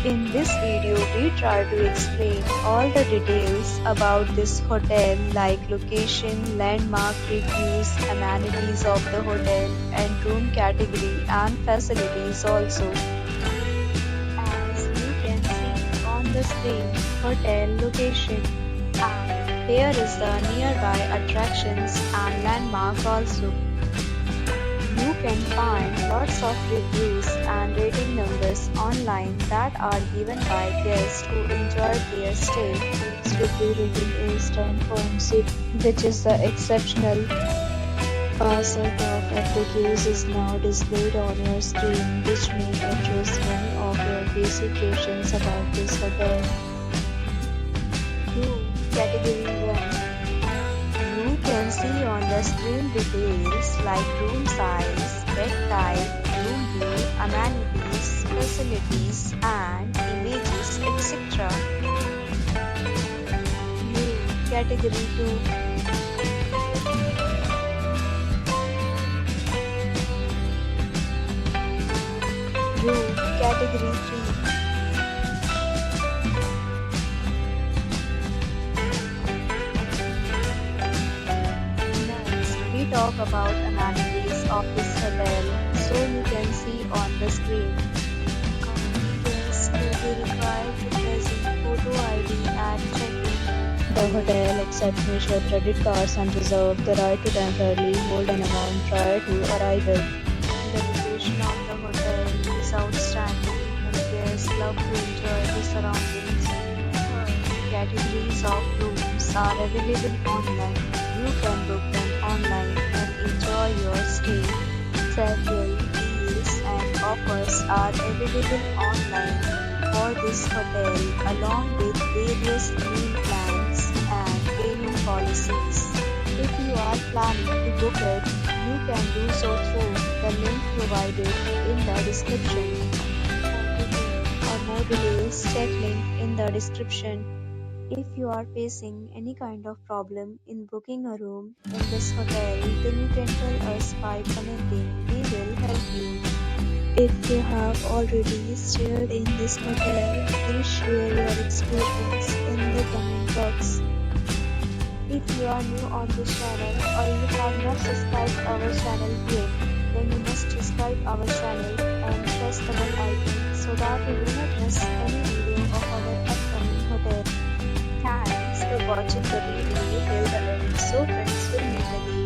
In this video, we try to explain all the details about this hotel like location, landmark reviews, amenities of the hotel, and room category and facilities also. As you can see on the screen, hotel location. And here is the nearby attractions and landmark also. You can find lots of reviews and rating numbers online that are given by guests who enjoyed their stay. Its review rating is 10.6, which is the exceptional. A set of FAQs is now displayed on your screen, which may address many of your basic questions about this hotel. Room Category 1. You can see on the screen details like room size, bed type, room view, amenities, facilities, and images, etc. Room Category 2. Room Category 3. We talk about amenities of this hotel, so you can see on the screen. Guests will be required to present photo ID at check-in. The hotel accepts major credit cards and reserves the right to temporarily hold an amount prior to arrival. The location of the hotel is outstanding and guests love to enjoy the surroundings. Categories of rooms are available online. You can book them online and enjoy your stay. Several deals and offers are available online for this hotel along with various meal plans and payment policies. If you are planning to book it, you can do so through the link provided in the description. For more details, check link in the description. If you are facing any kind of problem in booking a room in this hotel, then you can tell us by commenting. We will help you. If you have already stayed in this hotel, please share your experience in the comment box. If you are new on this channel or you have not subscribed our channel yet, then you must subscribe our channel and press the bell icon so that you will not miss any video of our upcoming hotel. Thanks for watching the video till the end. So friends, will meet again.